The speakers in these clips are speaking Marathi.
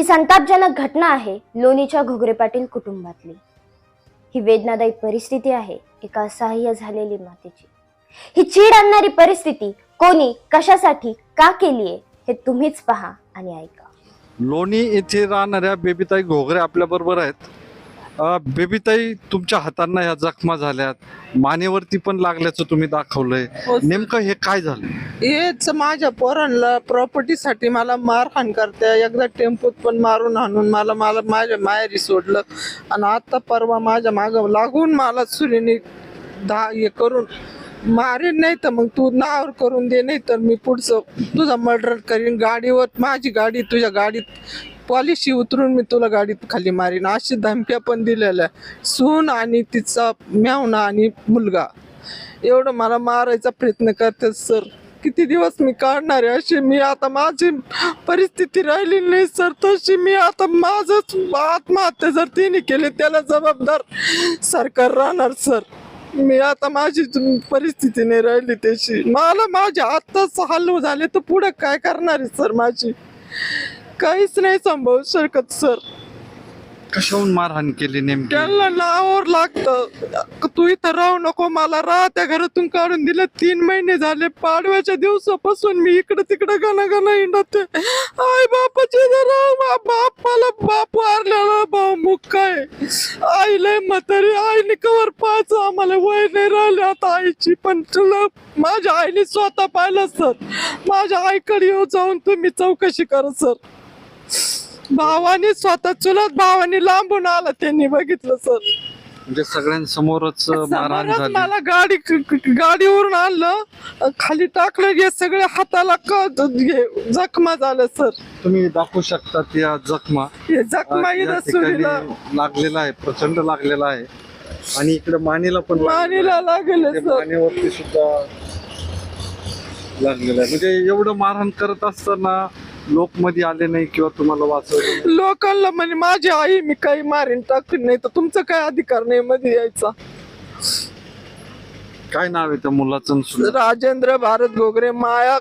ही संतापजनक घटना आहे लोणीच्या घोगरे पाटील कुटुंबातली। ही वेदनादायी परिस्थिती आहे एका असहाय्य झालेली मातेची। ही चीड आणणारी परिस्थिती कोणी कशासाठी का केली आहे हे तुम्हीच पहा आणि ऐका। लोणी येथे राहणाऱ्या बेबीताई घोगरे आपल्या बरोबर आहेत। बेबीताई, तुमच्या हातांना ह्या जखमा झाल्यात, मानेवरती पण लागल्याचं तुम्ही दाखवलंय, नेमकं हे काय झालं? हेच माझ्या पोरांना प्रॉपर्टीसाठी मला मारहाण करते। एकदा टेम्पोत पण मारून आणून मला माझ्या माहेरी सोडलं आणि आता परवा माझ्या माग लागून मला सुरीने हे करून मारेन, नाही तर मग तू नावर करून दे, नाही तर मी पुढचं तुझा मर्डर करीन। गाडीवर माझी गाडी तुझ्या गाडीत पॉलिशी उतरून मी तुला गाडीत खाली मारीन अशी धमक्या पण दिलेल्या। सून आणि तिचा मेवणा आणि मुलगा एवढं मला मारायचा प्रयत्न करते सर। किती दिवस मी काढणार आहे अशी? मी आता माझी परिस्थिती राहिली नाही सर तशी। मी आता माझंच आत्महत्या जर तिने केली त्याला जबाबदार सरकार राहणार सर। मी आता माझी परिस्थिती नाही राहिली तशी। मला माझ्या आत्ताच हाल झाले तर पुढे काय करणार आहे सर? माझी काहीच नाही संभवू शकत सर। कशाहून मारहाण केली नेमकी? त्यांना नावावर लागतं, तू इथं राहू नको, मला राहत्या घरातून काढून दिलं। 3 महिने झाले, पाडव्याच्या दिवसापासून मी इकडे तिकडे गणगण हिंडते। आई बापाचे जरा बापाला बाप वारलेला भाऊ मुख काय, आई लय म्हातारी, आईने कवर पाहायचं आम्हाला, वय नाही राहिले आता आईची। पण तुला माझ्या आईने स्वतः पाहिलं सर। माझ्या आईकडे येऊ जाऊन तुम्ही चौकशी करा सर। भावाने स्वतः चुलत भावाने लांबून आला, त्यांनी बघितलं सर। म्हणजे सगळ्यांसमोरच मारहाण समोरच झाली? मला गाडीवरून आणलं, खाली टाकलं, हे सगळ्या हाताला जखमा झाल्या सर। तुम्ही दाखवू शकता या जखमा? हे जखमा या इथं ठिकाणी सुरीला लागलेला आहे, प्रचंड लागलेला आहे आणि इकडे मानेला पण मानेला लागले सर। मानेवरती सुद्धा लागलेलं आहे। म्हणजे एवढं मारहाण करत असताना लोक मध्ये आले नाही किंवा तुम्हाला वाचवलं? लोकांना म्हणजे माझी आई मी काही मारीन टाकून, नाही तर तुमचं काय अधिकार नाही मध्ये यायचा। काय नाव आहे त्या मुलाचं? राजेंद्र भारत घोगरे, माया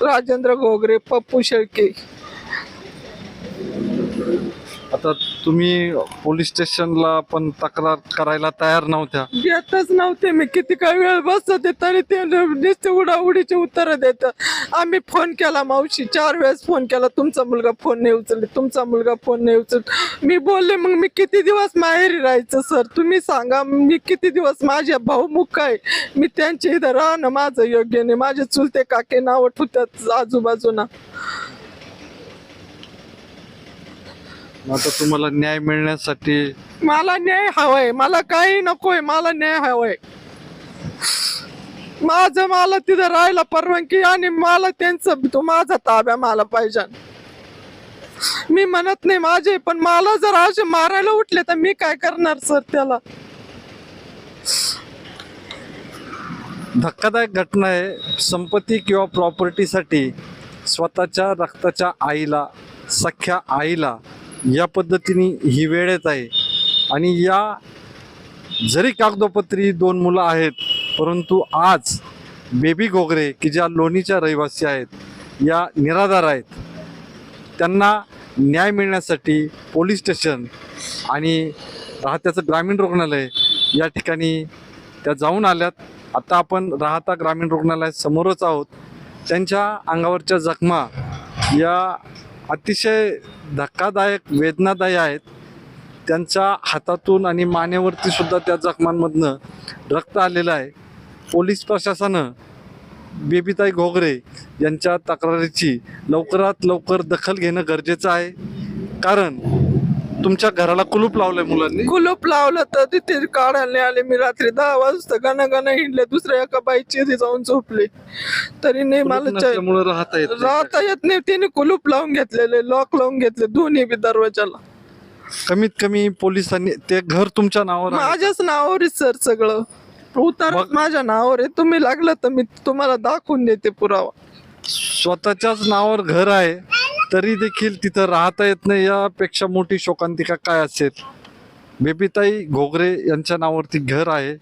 राजेंद्र घोगरे, पप्पू शेळके। आता तुम्ही पोलीस स्टेशनला पण तक्रार करायला तयार नव्हत्या? येतच नव्हते मी, किती काही वेळ बसते तरी ते नुसते उडाउडीचे उत्तर देतात। आम्ही फोन केला मावशी, 4 वेळेस फोन केला, तुमचा मुलगा फोन नाही उचलले, तुमचा मुलगा फोन नाही उचलत। मी बोलले मग मी किती दिवस माहेरी राहायचं सर? तुम्ही सांगा, मी किती दिवस? माझ्या भाऊ मुख आहे, मी त्यांच्या इथं राहणं माझं योग्य नाही। माझे चुलते काके नाव ठेवतात आजूबाजूला। आता तुम्हाला न्याय मिळण्यासाठी? मला न्याय हवाय, मला काही नकोय, मला न्याय हवाय। मला तिथं राहायला परवानगी आणि मला त्यांचं तो माझा ताब्या मला पाहिजे। मी म्हणत नाही माझे, पण मला जर असे मारायला उठले तर मी काय करणार सर त्याला? धक्कादायक घटना आहे। संपत्ती किंवा प्रॉपर्टीसाठी स्वतःच्या रक्ताच्या आईला, सख्या आईला या पद्धतीने ही वेळ येत आहे। आणि या जरी कागदोपत्री 2 मुलं आहेत, परंतु आज बेबी घोगरे की ज्या लोणीच्या रहिवासी आहेत, या निराधार आहेत, त्यांना न्याय मिळण्यासाठी पोलीस स्टेशन आणि राहत्याचं ग्रामीण रुग्णालय या ठिकाणी त्या जाऊन आल्यात। आता आपण राहता ग्रामीण रुग्णालयात समोरच आहोत। त्यांच्या अंगावरच्या जखमा या अतिशय धक्कादायक, वेदनादायी आहेत। त्यांच्या हातातून आणि मानेवरती सुद्धा त्या जखमांमधनं रक्त आलेलं आहे। पोलीस प्रशासनानं बेबीताई घोगरे यांच्या तक्रारीची लवकरात लवकर दखल घेणं गरजेचं आहे। कारण तुमच्या घराला कुलूप लावलंय मुलांनी? कुलूप लावलं तर तिथे काढायला आले। मी रात्री 10 वाजता गणगण हिंडले, दुसऱ्या एका बाईची इथे जाऊन झोपले तरी नाही मला राहता येत नाही। तिने कुलूप लावून घेतलेले, लॉक लावून घेतले दोन्ही बी दरवाजाला। कमीत कमी पोलिसांनी ते घर तुमच्या नावावर? माझ्याच नावावर आहे सर सगळं, उतार माझ्या नावावर आहे। तुम्ही लागलं तर मी तुम्हाला दाखवून देते पुरावा। स्वतःच्याच नावावर घर आहे तरी देखील तिथं राहता येत नाही, यापेक्षा मोठी शोकांतिका काय असेल? बेबीताई घोगरे यांच्या नावावरती घर आहे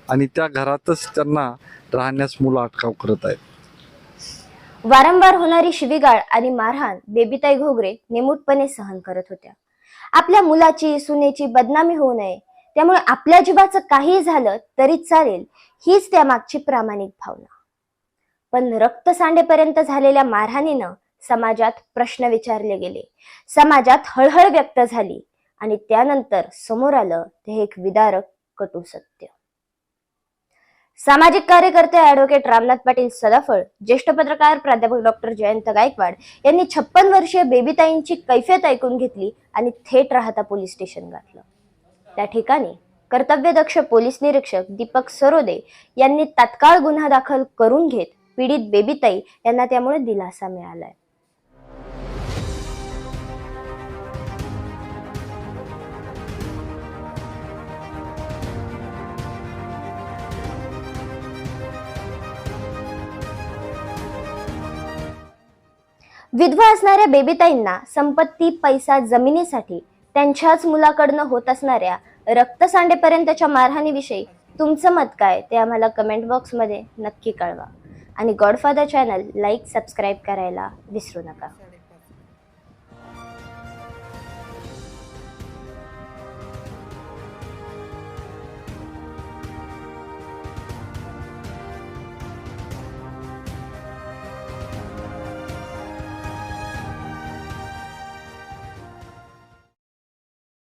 आणि त्या घरातच त्यांना राहण्यास मुलं अटकाव करत आहेत। वारंवार होणारी शिवीगाळ आणि मारहाण बेबीताई घोगरे निमूटपणे सहन करत होत्या. आपल्या मुलाची सुनेची बदनामी होऊ नये, त्यामुळे आपल्या जीवाचं काही झालं तरी चालेल, हीच त्यामागची प्रामाणिक भावना. पण रक्त सांडेपर्यंत झालेल्या मारहाणीनं समाजात प्रश्न विचारले गेले, समाजात हळहळ व्यक्त झाली आणि त्यानंतर समोर आलं ते एक विदारक कटू सत्य. सामाजिक कार्यकर्ते ऍडव्होकेट रामनाथ पाटील सदाफळ, ज्येष्ठ पत्रकार प्राध्यापक डॉक्टर जयंत गायकवाड यांनी 56 वर्षीय बेबीताईंची कैफियत ऐकून घेतली आणि थेट राहता पोलीस स्टेशन गाठलं. त्या ठिकाणी कर्तव्यदक्ष पोलीस निरीक्षक दीपक सरोदे यांनी तात्काळ गुन्हा दाखल करून घेत पीडित बेबीताई यांना त्यामुळे दिलासा मिळालाय. विधवा असणाऱ्या बेबीताईंना संपत्ती, पैसा, जमिनीसाठी त्यांच्याच मुलाकडनं होत असणाऱ्या रक्तसांडेपर्यंतच्या मारहाणीविषयी तुमचं मत काय ते आम्हाला कमेंट बॉक्समध्ये नक्की कळवा आणि गॉडफादर चॅनल लाईक, सबस्क्राईब करायला विसरू नका.